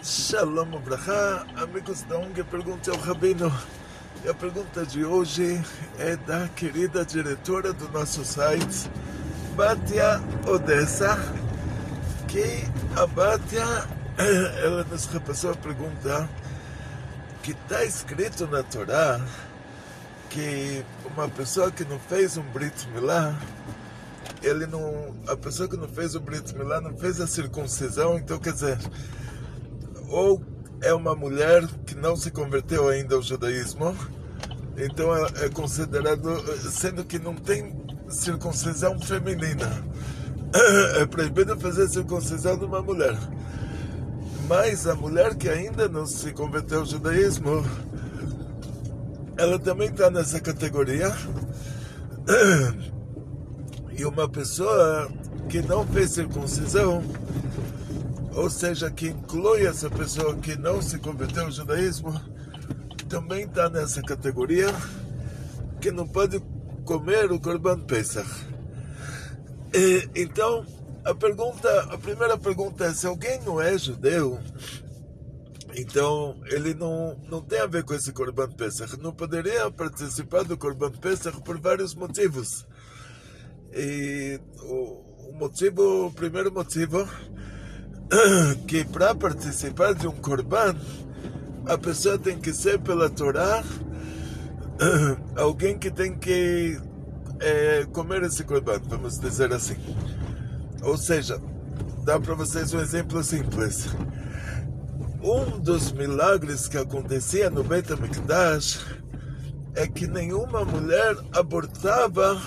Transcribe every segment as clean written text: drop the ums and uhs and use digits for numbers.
Shalom Abraha, amigos da ONG Pergunta ao Rabino. E a pergunta de hoje é da querida diretora do nosso site, Batia Odessa, que a Batia, ela nos repassou a pergunta que está escrito na Torá que uma pessoa que não fez um Brit Milá, a pessoa que não fez o Brit Milá não fez a circuncisão, então quer dizer, ou é uma mulher que não se converteu ainda ao judaísmo, então é considerado, sendo que não tem circuncisão feminina, é proibido fazer circuncisão de uma mulher, mas a mulher que ainda não se converteu ao judaísmo, ela também está nessa categoria. E uma pessoa que não fez circuncisão, ou seja, que inclui essa pessoa que não se converteu ao judaísmo, também está nessa categoria, que não pode comer o Korban Pesach. Então, a primeira pergunta é, se alguém não é judeu, então ele não tem a ver com esse Korban Pesach, não poderia participar do Korban Pesach por vários motivos. E o primeiro motivo, que para participar de um Korban, a pessoa tem que ser pela Torá alguém que tem que comer esse Korban, vamos dizer assim. Ou seja, dá para vocês um exemplo simples. Um dos milagres que acontecia no Beit HaMikdash é que nenhuma mulher abortava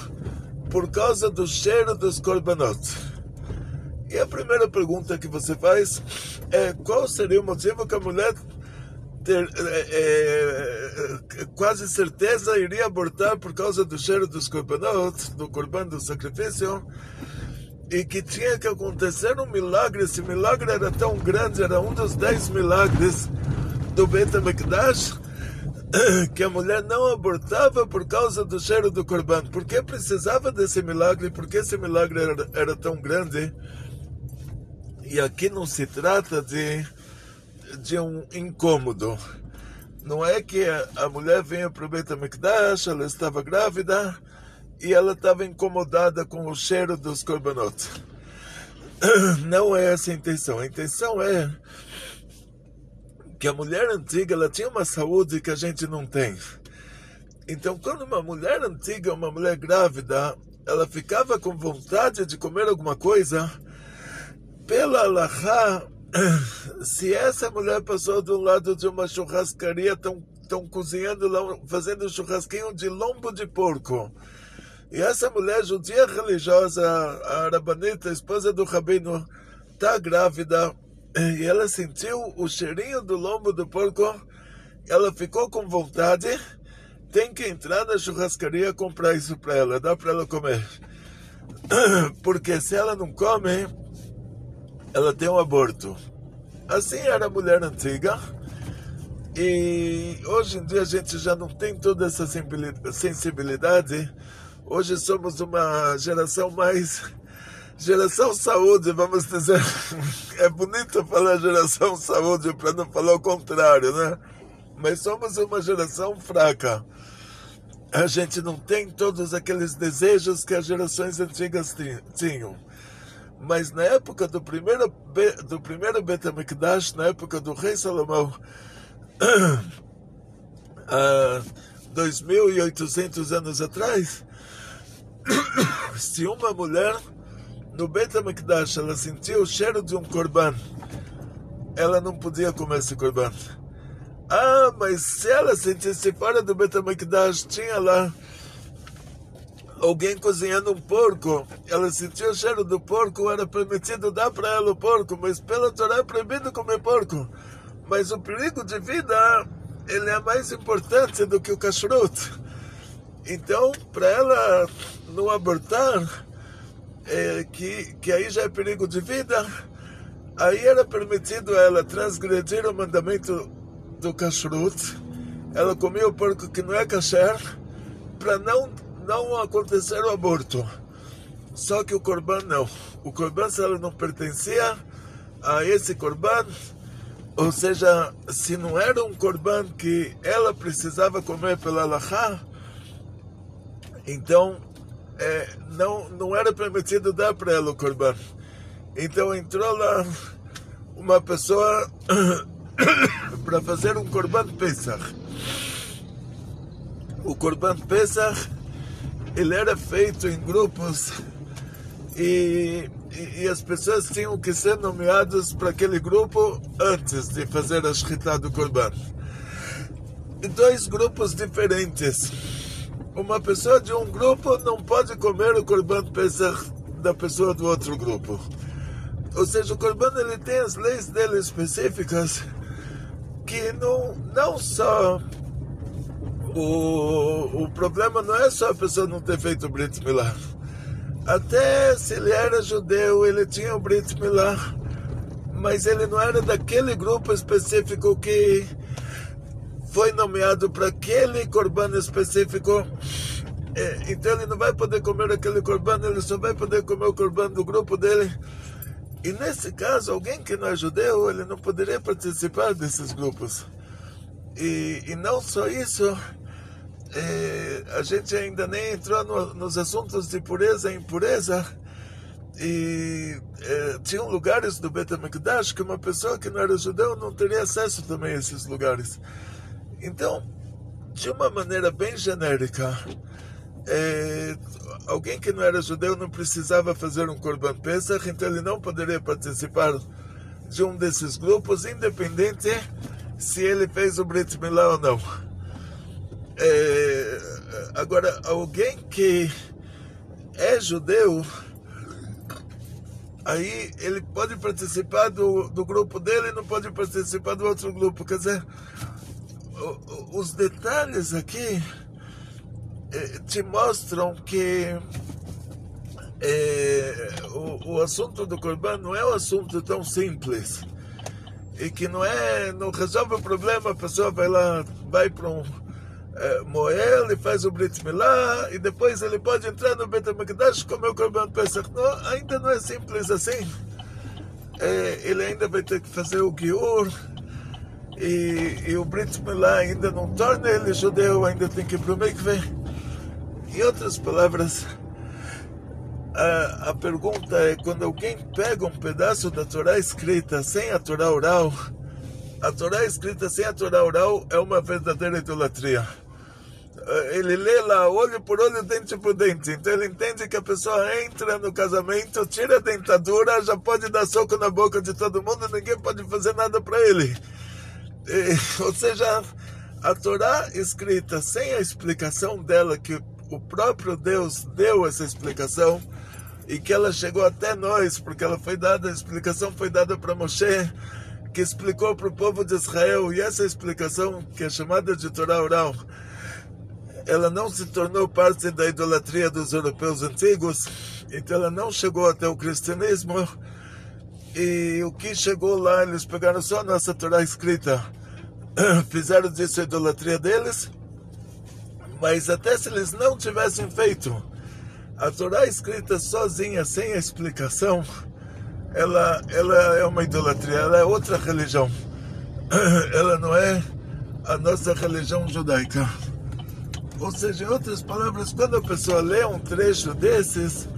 por causa do cheiro dos korbanot. E a primeira pergunta que você faz é, qual seria o motivo que a mulher quase certeza iria abortar por causa do cheiro dos korbanot, do korban do sacrifício, e que tinha que acontecer um milagre. Esse milagre era tão grande, era um dos 10 milagres do Beit HaMikdash, que a mulher não abortava por causa do cheiro do korban. Por que precisava desse milagre? Por que esse milagre era tão grande? E aqui não se trata de um incômodo. Não é que a mulher veio para o Beit HaMikdash, ela estava grávida e ela estava incomodada com o cheiro dos korbanot. Não é essa a intenção. A intenção é que a mulher antiga, ela tinha uma saúde que a gente não tem. Então, quando uma mulher antiga, uma mulher grávida, ela ficava com vontade de comer alguma coisa, pela alahá, se essa mulher passou do lado de uma churrascaria, estão cozinhando lá, fazendo um churrasquinho de lombo de porco, e essa mulher judia religiosa, a Rabanita, a esposa do Rabino, está grávida, e ela sentiu o cheirinho do lombo do porco, ela ficou com vontade, tem que entrar na churrascaria e comprar isso para ela, dá para ela comer. Porque se ela não come, ela tem um aborto. Assim era a mulher antiga, e hoje em dia a gente já não tem toda essa sensibilidade. Hoje somos uma geração saúde, vamos dizer. É bonito falar geração saúde para não falar o contrário, né? Mas somos uma geração fraca. A gente não tem todos aqueles desejos que as gerações antigas tinham. Mas na época do primeiro Beit HaMikdash, na época do rei Salomão, 2.800 anos atrás, se uma mulher no Beit HaMikdash ela sentia o cheiro de um korban, ela não podia comer esse korban. Mas se ela sentisse fora do Beit HaMikdash, tinha lá alguém cozinhando um porco, ela sentiu o cheiro do porco, era permitido dar para ela o porco, mas pela Torá é proibido comer porco. Mas o perigo de vida, ele é mais importante do que o kashrut. Então, para ela não abortar, que aí já é perigo de vida, aí era permitido ela transgredir o mandamento do kashrut, ela comia o porco que não é kasher, para não acontecer o aborto. Só que o korban não. O korban, se ela não pertencia a esse korban, Ou seja, se não era um korban que ela precisava comer pela halachá, então não era permitido dar para ela o korban. Então entrou lá uma pessoa para fazer um korban Pesach. O korban Pesach, ele era feito em grupos e as pessoas tinham que ser nomeadas para aquele grupo antes de fazer a shechita do korban. E 2 grupos diferentes. Uma pessoa de um grupo não pode comer o korban Pesach da pessoa do outro grupo. Ou seja, o korban ele tem as leis dele específicas que não só o problema não é só a pessoa não ter feito o Brit Milá. Até se ele era judeu, ele tinha o Brit Milá, mas ele não era daquele grupo específico que foi nomeado para aquele korban específico. Então ele não vai poder comer aquele korban, ele só vai poder comer o korban do grupo dele. E nesse caso, alguém que não é judeu, ele não poderia participar desses grupos. E não só isso, a gente ainda nem entrou nos assuntos de pureza e impureza. E tinham lugares do Bet HaMikdash que uma pessoa que não era judeu não teria acesso também a esses lugares. Então, de uma maneira bem genérica, alguém que não era judeu não precisava fazer um korban Pesach, então ele não poderia participar de um desses grupos, independente se ele fez o Brit Milá ou não. Agora, alguém que é judeu, aí ele pode participar do grupo dele e não pode participar do outro grupo. Quer dizer, os detalhes aqui te mostram que o assunto do korban não é um assunto tão simples e que não resolve o problema. A pessoa vai para um moel e faz o Brit Milá e depois ele pode entrar no Bet HaMikdash e comer o korban Pesach. Não, ainda não é simples assim. Ele ainda vai ter que fazer o Giur e o Brit Milá ainda não torna ele judeu, ainda tem que ir para o mikveh. Em outras palavras, a pergunta é: quando alguém pega um pedaço da Torá escrita sem a Torá oral, a Torá escrita sem a Torá oral é uma verdadeira idolatria. Ele lê lá olho por olho, dente por dente. Então ele entende que a pessoa entra no casamento, tira a dentadura, já pode dar soco na boca de todo mundo, ninguém pode fazer nada para ele. Ou seja, a Torá escrita sem a explicação dela, que o próprio Deus deu essa explicação e que ela chegou até nós, porque a explicação foi dada para Moshe, que explicou para o povo de Israel, e essa explicação, que é chamada de Torá oral, ela não se tornou parte da idolatria dos europeus antigos, então ela não chegou até o cristianismo, e o que chegou lá, eles pegaram só a nossa Torá escrita, fizeram disso a idolatria deles. Mas até se eles não tivessem feito a Torá escrita sozinha, sem a explicação, ela é uma idolatria, ela é outra religião. Ela não é a nossa religião judaica. Ou seja, em outras palavras, quando a pessoa lê um trecho desses,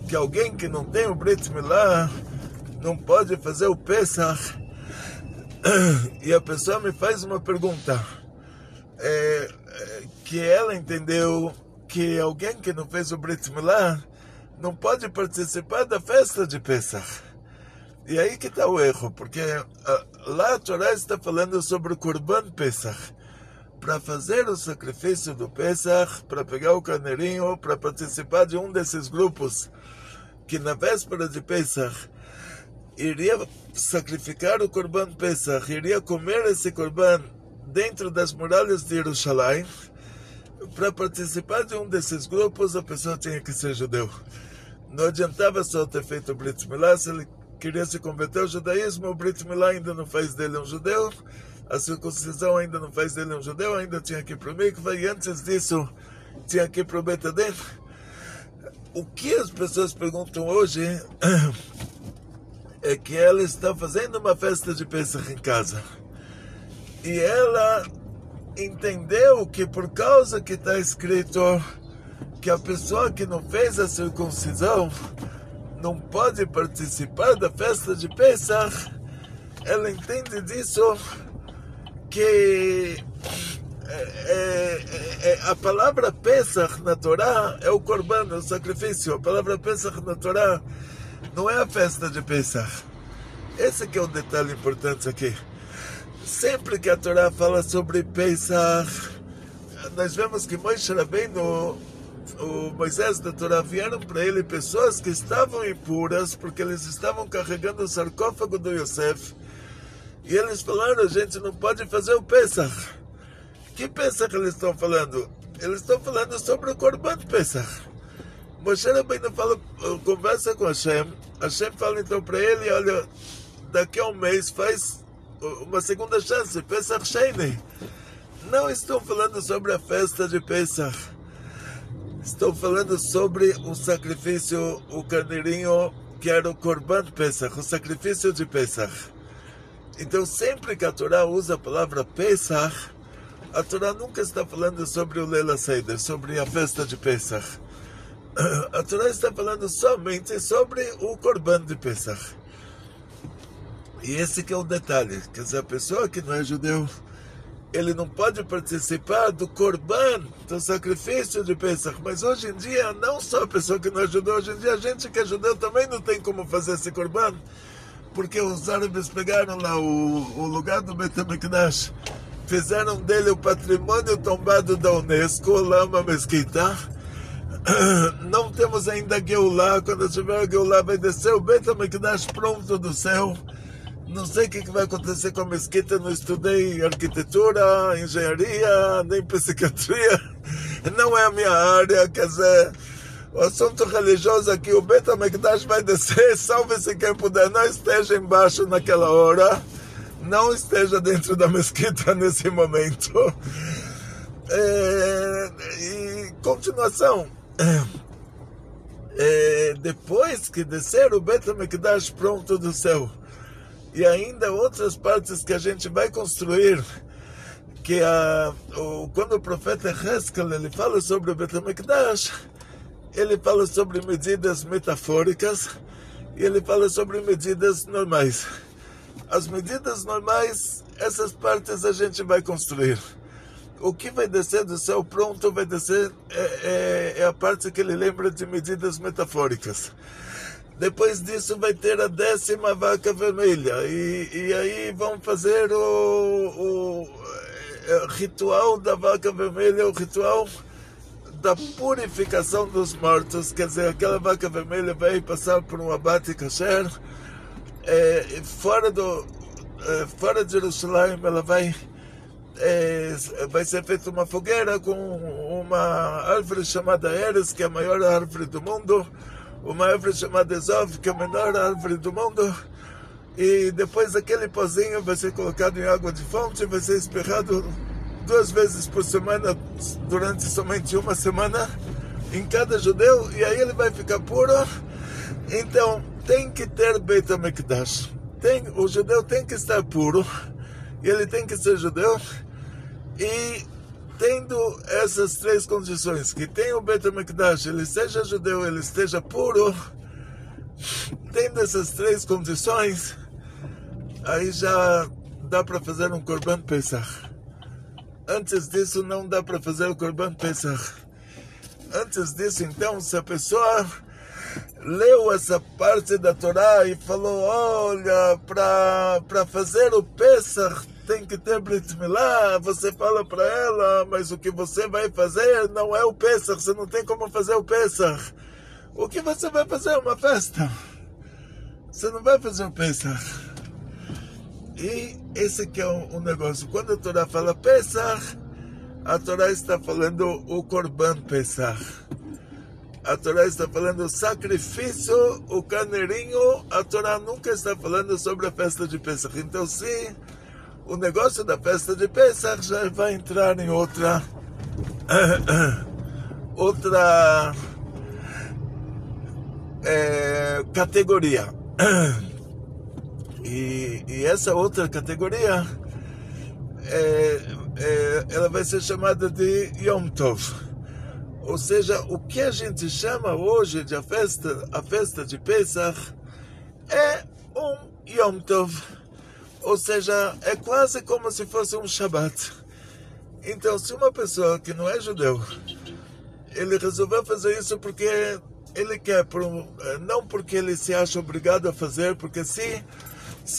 que alguém que não tem o Brit Milá não pode fazer o Pesach, e a pessoa me faz uma pergunta, que ela entendeu que alguém que não fez o Brit Milá não pode participar da festa de Pesach. E aí que está o erro, porque lá a Torá está falando sobre o Korban Pesach. Para fazer o sacrifício do Pesach, para pegar o carneirinho, para participar de um desses grupos que na véspera de Pesach iria sacrificar o Korban Pesach, iria comer esse Korban dentro das muralhas de Jerusalém. Para participar de um desses grupos, a pessoa tinha que ser judeu. Não adiantava só ter feito o Brit Milá. Se ele queria se converter ao judaísmo, o Brit Milá ainda não faz dele um judeu, a circuncisão ainda não faz dele um judeu, ainda tinha que ir para o mikveh, e antes disso tinha que ir para o Betadin. O que as pessoas perguntam hoje é que ela está fazendo uma festa de Pesach em casa. E ela entendeu que por causa que está escrito que a pessoa que não fez a circuncisão não pode participar da festa de Pesach, ela entende disso que a palavra Pesach na Torá é o Corban, é o sacrifício. A palavra Pesach na Torá não é a festa de Pesach. Esse que é um detalhe importante aqui. Sempre que a Torá fala sobre Pesach, nós vemos que Moshe Rabbeinu, o Moisés da Torá, vieram para ele pessoas que estavam impuras porque eles estavam carregando o sarcófago do Yosef, e eles falaram: a gente não pode fazer o Pesach. Que Pesach eles estão falando? Eles estão falando sobre o Corban Pesach. Moshe Rabbeinu conversa com Hashem. Hashem fala então para ele: olha, daqui a um mês faz uma segunda chance, Pesach Sheni. Não estou falando sobre a festa de Pesach. Estou falando sobre o sacrifício, o carneirinho, que era o Corban Pesach, o sacrifício de Pesach. Então, sempre que a Torá usa a palavra Pesach, a Torá nunca está falando sobre o Leila Seder, sobre a festa de Pesach. A Torá está falando somente sobre o Corban de Pesach. E esse que é o detalhe, quer dizer, a pessoa que não é judeu, ele não pode participar do Corban, do sacrifício de Pesach. Mas hoje em dia, não só a pessoa que não é judeu, hoje em dia a gente que é judeu também não tem como fazer esse Corban, porque os árabes pegaram lá o lugar do Beit HaMikdash, fizeram dele o patrimônio tombado da Unesco, lá uma mesquita. Não temos ainda Geulah. Quando tiver a Geulah, vai descer o Beit HaMikdash pronto do céu. Não sei o que vai acontecer com a mesquita, não estudei arquitetura, engenharia, nem psiquiatria, não é a minha área, quer dizer, o assunto religioso aqui, o Beit HaMikdash vai descer, salve-se quem puder, não esteja embaixo naquela hora, não esteja dentro da mesquita nesse momento. E continuação, depois que descer o Beit HaMikdash pronto do céu, e ainda outras partes que a gente vai construir, que quando o profeta Heskel ele fala sobre o Beit HaMikdash, ele fala sobre medidas metafóricas e ele fala sobre medidas normais. As medidas normais, essas partes a gente vai construir. O que vai descer do céu pronto vai descer é a parte que ele lembra de medidas metafóricas. Depois disso vai ter a 10ª vaca vermelha. E aí vão fazer o ritual da vaca vermelha, o ritual da purificação dos mortos. Quer dizer, aquela vaca vermelha vai passar por um abate kasher. Fora de Jerusalém, ela vai ser feita uma fogueira com uma árvore chamada Eres, que é a maior árvore do mundo, uma árvore chamada Ezov, que é a menor árvore do mundo, e depois aquele pozinho vai ser colocado em água de fonte, vai ser espirrado 2 vezes por semana, durante somente uma semana, em cada judeu, e aí ele vai ficar puro. Então, tem que ter Beit HaMikdash. O judeu tem que estar puro, e ele tem que ser judeu, e tendo essas 3 condições, que tem o Beit HaMikdash, ele seja judeu, ele esteja puro, tendo essas 3 condições, aí já dá para fazer um Corban Pesach. Antes disso, não dá para fazer o Corban Pesach. Antes disso, então, se a pessoa leu essa parte da Torá e falou: olha, para fazer o Pesach tem que ter Brit Milá, você fala para ela, mas o que você vai fazer não é o Pesach, você não tem como fazer o Pesach. O que você vai fazer é uma festa. Você não vai fazer o Pesach. E esse que é um negócio. Quando a Torá fala Pesach, a Torá está falando o Corban Pesach. A Torá está falando o sacrifício, o carneirinho. A Torá nunca está falando sobre a festa de Pesach. Então, se o negócio da festa de Pesach já vai entrar em outra categoria. E essa outra categoria, ela vai ser chamada de Yom Tov. Ou seja, o que a gente chama hoje de a festa de Pesach, é um Yom Tov. Ou seja, é quase como se fosse um Shabbat. Então, se uma pessoa que não é judeu, ele resolveu fazer isso porque ele quer, não porque ele se acha obrigado a fazer, porque se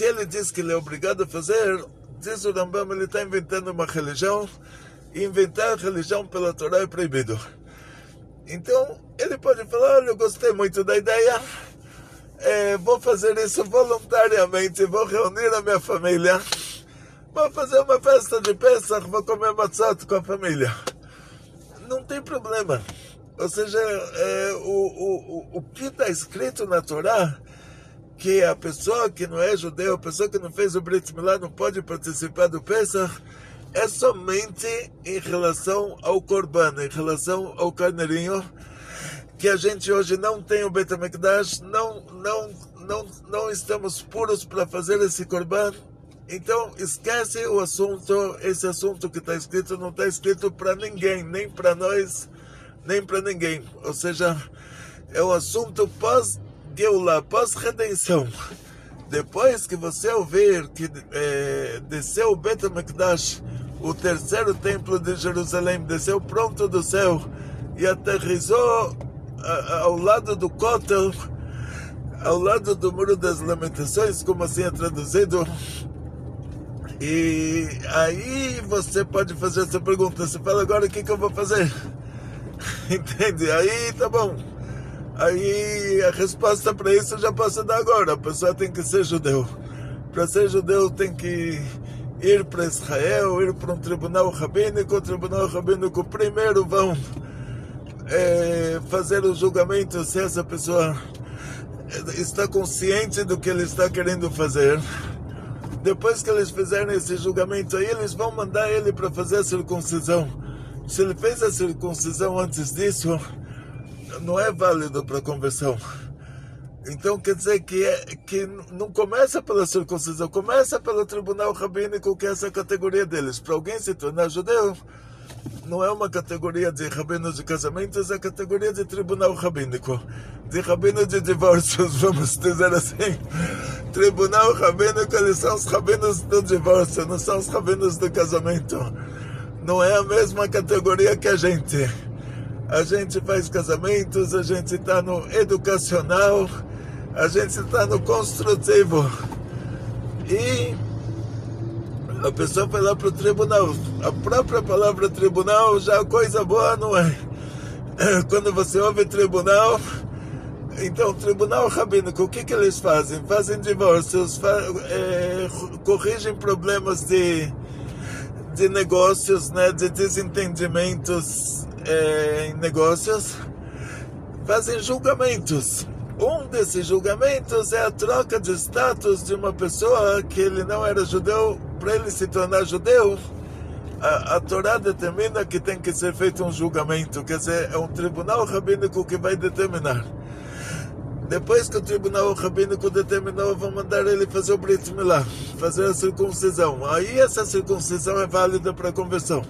ele diz que ele é obrigado a fazer, diz o Rambam, ele está inventando uma religião, e inventar religião pela Torá é proibido. Então, ele pode falar, olha, eu gostei muito da ideia, vou fazer isso voluntariamente, vou reunir a minha família, vou fazer uma festa de Pesach, vou comer matzot com a família. Não tem problema. Ou seja, o que está escrito na Torá, que a pessoa que não é judeu, a pessoa que não fez o Brit Milá não pode participar do Pesach, é somente em relação ao Korban, em relação ao carneirinho, que a gente hoje não tem o Beit HaMikdash, não estamos puros para fazer esse Korban. Então esquece o assunto, esse assunto que está escrito não está escrito para ninguém, nem para nós, nem para ninguém. Ou seja, é um assunto pós-Geulah, pós-redenção. Depois que você ouvir que desceu o Beit HaMikdash, o terceiro templo de Jerusalém, desceu pronto do céu e aterrissou ao lado do Kotel, ao lado do Muro das Lamentações, como assim é traduzido. E aí você pode fazer essa pergunta, você fala, agora o que eu vou fazer? Entende? Aí tá bom. Aí a resposta para isso eu já posso dar agora. A pessoa tem que ser judeu. Para ser judeu tem que ir para Israel, ir para um tribunal rabínico. O tribunal rabínico primeiro vão fazer o julgamento se essa pessoa está consciente do que ele está querendo fazer. Depois que eles fizerem esse julgamento aí, eles vão mandar ele para fazer a circuncisão. Se ele fez a circuncisão antes disso, não é válido para a conversão. Então quer dizer que não começa pela circuncisão, começa pelo tribunal rabínico, que é essa categoria deles. Para alguém se tornar judeu, não é uma categoria de rabinos de casamentos, é a categoria de tribunal rabínico, de rabino de divórcios, vamos dizer assim. Tribunal rabínico, eles são os rabinos do divórcio, não são os rabinos do casamento. Não é a mesma categoria que a gente. A gente faz casamentos, a gente está no educacional, a gente está no construtivo. E a pessoa vai lá para o tribunal. A própria palavra tribunal já coisa boa não é. Quando você ouve tribunal, então tribunal rabínico, o que eles fazem? Fazem divórcios, corrigem problemas de negócios, né, de desentendimentos em negócios, fazem julgamentos. Um desses julgamentos é a troca de status de uma pessoa que ele não era judeu, para ele se tornar judeu. A Torá determina que tem que ser feito um julgamento, quer dizer, é um tribunal rabínico que vai determinar. Depois que o tribunal rabínico determinou, vão mandar ele fazer o Brit Milá, fazer a circuncisão. Aí essa circuncisão é válida para a conversão.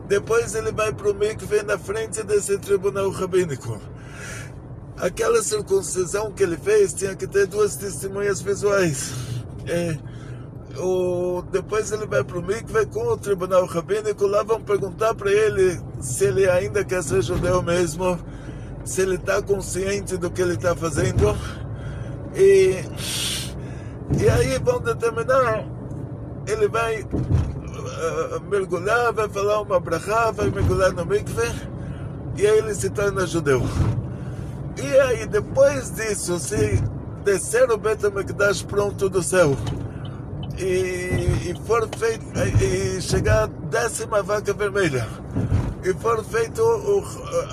Depois ele vai para o mikve na frente desse tribunal rabínico. Aquela circuncisão que ele fez tinha que ter duas testemunhas visuais. Depois ele vai para o mikve com o tribunal rabínico. Lá vão perguntar para ele se ele ainda quer ser judeu mesmo, se ele está consciente do que ele está fazendo. E aí vão determinar, ele vai mergulhar, vai falar uma brachá, vai mergulhar no mikve, e aí ele se torna judeu. E aí depois disso, se descer o Beit HaMikdash pronto do céu, e for feito, e chegar a 10ª vaca vermelha, e for feito,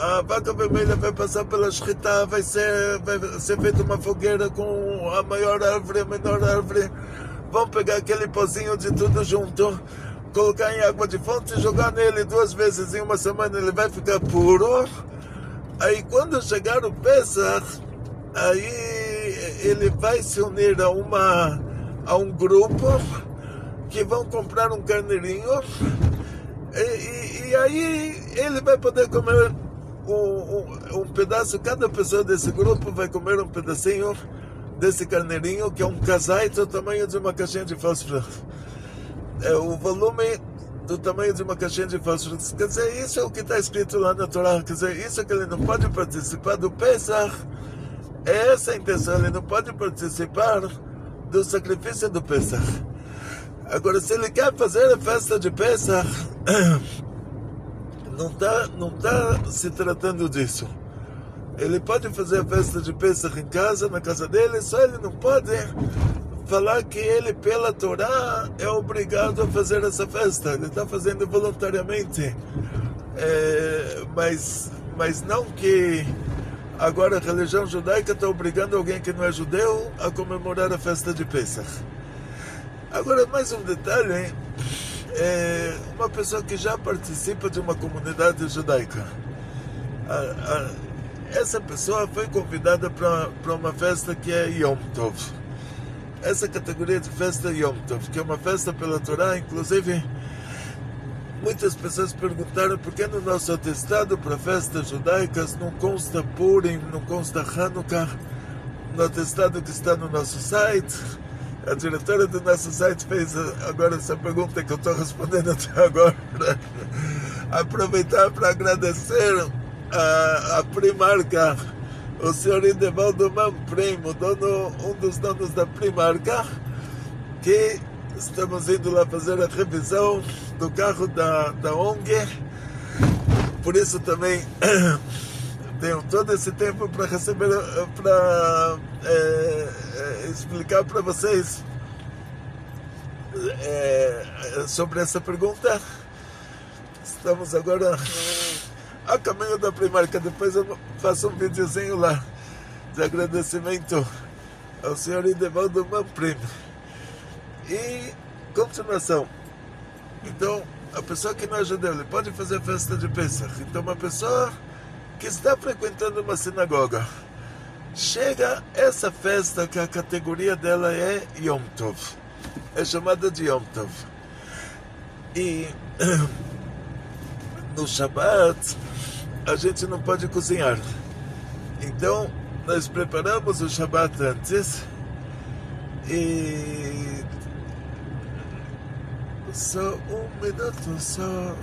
a vaca vermelha vai passar pela Shechita, vai ser feita uma fogueira com a maior árvore, a menor árvore. Vão pegar aquele pozinho de tudo junto, colocar em água de fonte, jogar nele 2 vezes em uma semana, ele vai ficar puro. Aí quando chegar o Pesach, aí ele vai se unir a a um grupo que vão comprar um carneirinho e aí ele vai poder comer um pedaço, cada pessoa desse grupo vai comer um pedacinho desse carneirinho, que é um casaito do tamanho de uma caixinha de fósforo. O volume do tamanho de uma caixinha de fósforo. Quer dizer, isso é o que está escrito lá na Torá. Quer dizer, isso é que ele não pode participar do Pesach. É essa a intenção, ele não pode participar do sacrifício do Pesach. Agora, se ele quer fazer a festa de Pesach, não tá se tratando disso. Ele pode fazer a festa de Pesach em casa, na casa dele, só ele não pode falar que ele, pela Torá, é obrigado a fazer essa festa. Ele está fazendo voluntariamente. Mas não que agora a religião judaica está obrigando alguém que não é judeu a comemorar a festa de Pesach. Agora, mais um detalhe. Uma pessoa que já participa de uma comunidade judaica. Essa pessoa foi convidada para uma festa que é Yom Tov. Essa categoria de festa Yom Tov, que é uma festa pela Torá. Inclusive, muitas pessoas perguntaram por que no nosso atestado para festas judaicas não consta Purim, não consta Hanukkah, no atestado que está no nosso site. A diretora do nosso site fez agora essa pergunta que eu estou respondendo até agora. Aproveitar para agradecer a Primarca, o senhor Idevaldo Manprim, um dos donos da Primarca, que estamos indo lá fazer a revisão do carro da ONG. Por isso também tenho todo esse tempo para receber, para explicar para vocês sobre essa pergunta. Estamos agora a caminho da Primarca. Depois eu faço um videozinho lá de agradecimento ao senhor Idevaldo Manprim. E continuação. Então, a pessoa que não é judeu, ele pode fazer festa de Pesach. Então, uma pessoa que está frequentando uma sinagoga, chega essa festa que a categoria dela é Yom Tov, é chamada de Yom Tov, e no Shabbat a gente não pode cozinhar. Então nós preparamos o Shabbat antes e só um minuto só.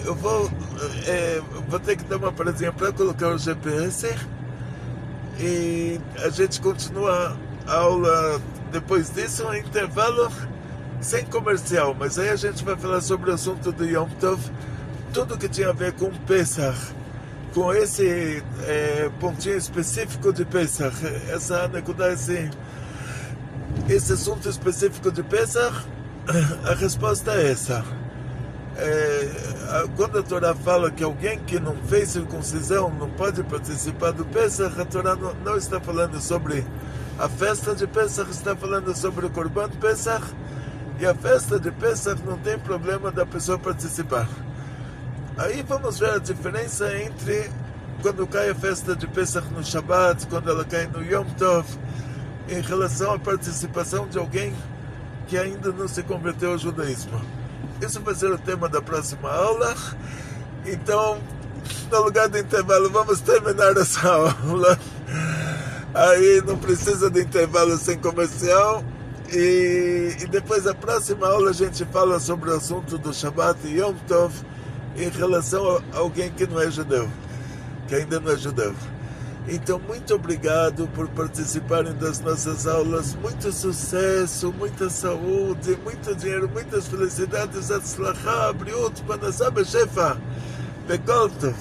Eu vou ter que dar uma paradinha para colocar o GPS e a gente continua a aula depois disso, um intervalo sem comercial, mas aí a gente vai falar sobre o assunto do Yom Tov, tudo que tinha a ver com Pesach, com esse pontinho específico de Pesach, essa esse assunto específico de Pesach. A resposta é essa. Quando a Torá fala que alguém que não fez circuncisão não pode participar do Pesach, a Torá não está falando sobre a festa de Pesach, está falando sobre o Korban Pesach, e a festa de Pesach não tem problema da pessoa participar. Aí vamos ver a diferença entre quando cai a festa de Pesach no Shabbat, quando ela cai no Yom Tov, em relação à participação de alguém que ainda não se converteu ao judaísmo. Isso vai ser o tema da próxima aula. Então, no lugar do intervalo, vamos terminar essa aula. Aí não precisa de intervalo sem comercial. E depois, a próxima aula, a gente fala sobre o assunto do Shabbat e Yom Tov em relação a alguém que não é judeu, que ainda não é judeu. Então, muito obrigado por participarem das nossas aulas. Muito sucesso, muita saúde, muito dinheiro, muitas felicidades. Atzlachá, briut, panasá, bechefa, bekol tov.